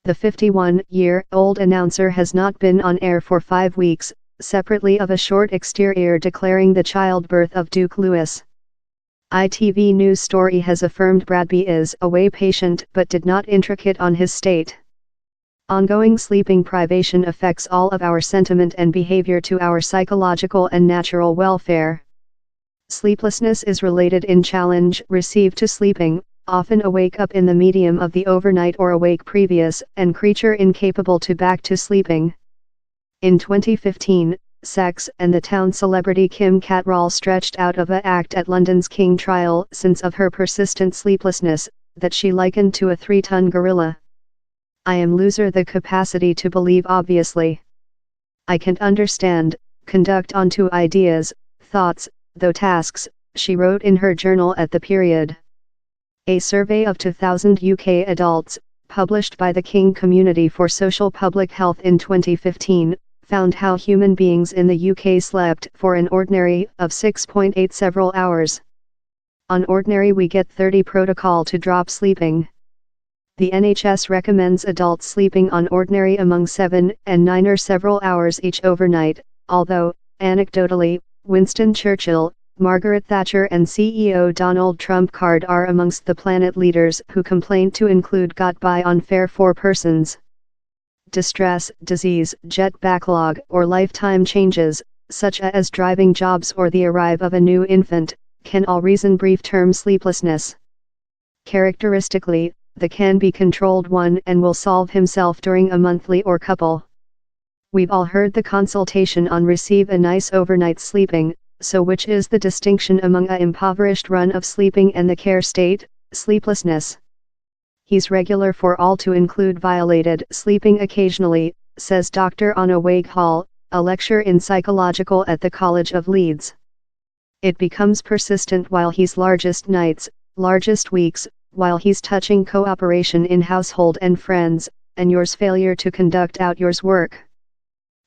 The 51-year-old announcer has not been on air for 5 weeks, separately of a short exterior declaring the childbirth of Duke Louis. ITV News story has affirmed Bradby is away patient but did not intricate on his state. Ongoing sleeping privation affects all of our sentiment and behavior to our psychological and natural welfare. Sleeplessness is related in challenge received to sleeping, often awake up in the medium of the overnight or awake previous, and creature incapable to back to sleeping. In 2015, Sex and the Town celebrity Kim Cattrall stretched out of a act at London's King trial since of her persistent sleeplessness, that she likened to a 3-ton gorilla. I am loser the capacity to believe obviously. I can't understand, conduct onto ideas, thoughts, though tasks, she wrote in her journal at the period. A survey of 2,000 UK adults, published by the King Community for Social Public Health in 2015, found how human beings in the UK slept for an ordinary of 6.8 several hours. On ordinary we get 30 protocol to drop sleeping. The NHS recommends adults sleeping on ordinary among 7 and 9 or several hours each overnight, although, anecdotally, Winston Churchill, Margaret Thatcher and CEO Donald Trump are amongst the planet leaders who complain to include got by on fare for persons. Distress, disease, jet backlog or lifetime changes, such as driving jobs or the arrival of a new infant, can all reason brief-term sleeplessness. Characteristically, the can be controlled one and will solve himself during a monthly or couple. We've all heard the consultation on receive a nice overnight sleeping, so which is the distinction among a impoverished run of sleeping and the care state, sleeplessness? He's regular for all to include violated sleeping occasionally, says Dr. Anna Waghall, a lecturer in psychological at the College of Leeds. It becomes persistent while he's largest nights, largest weeks, while he's touching cooperation in household and friends, and yours failure to conduct out yours work.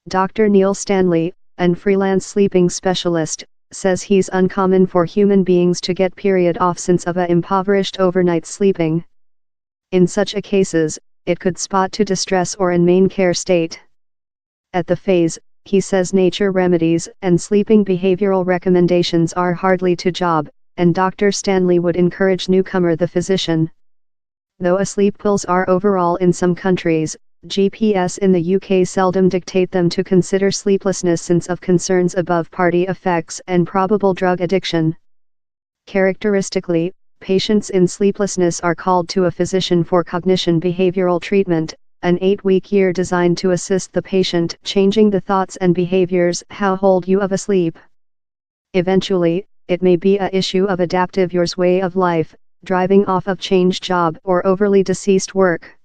Dr. Neil Stanley, an freelance sleeping specialist, says he's uncommon for human beings to get period off since of a impoverished overnight sleeping. In such a cases, it could spot to distress or in main care state. At the phase, he says nature remedies and sleeping behavioral recommendations are hardly to job, and Dr. Stanley would encourage newcomer the physician. Though sleep pills are overall in some countries, GPS in the UK seldom dictate them to consider sleeplessness since of concerns above party effects and probable drug addiction. Characteristically, patients in sleeplessness are called to a physician for cognition behavioral treatment, an 8-week year designed to assist the patient changing the thoughts and behaviors how hold you of asleep. Eventually, it may be a issue of adaptive yours way of life, driving off of changed job or overly deceased work.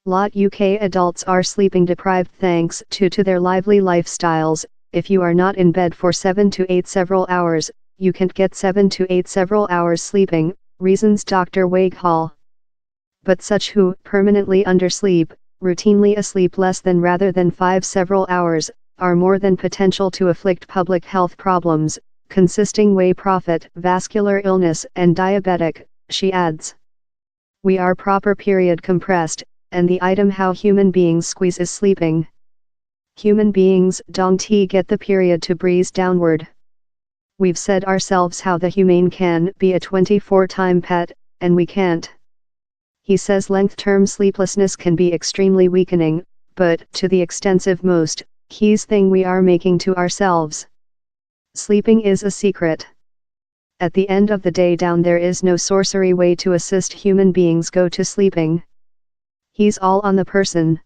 Lot UK adults are sleeping deprived thanks to their lively lifestyles. If you are not in bed for 7 to 8 several hours, you can't get 7 to 8 several hours sleeping, reasons Dr. Waghall. But such who permanently undersleep, routinely asleep less than rather than 5 several hours, are more than potential to afflict public health problems, consisting way profit, vascular illness and diabetic, she adds. We are proper period compressed, and the item how human beings squeeze is sleeping. Human beings don't get the period to breeze downward. We've said ourselves how the humane can be a 24-time pet, and we can't. He says length-term sleeplessness can be extremely weakening, but to the extensive most, keys thing we are making to ourselves. Sleeping is a secret. At the end of the day down there is no sorcery way to assist human beings go to sleeping. He's all on the person.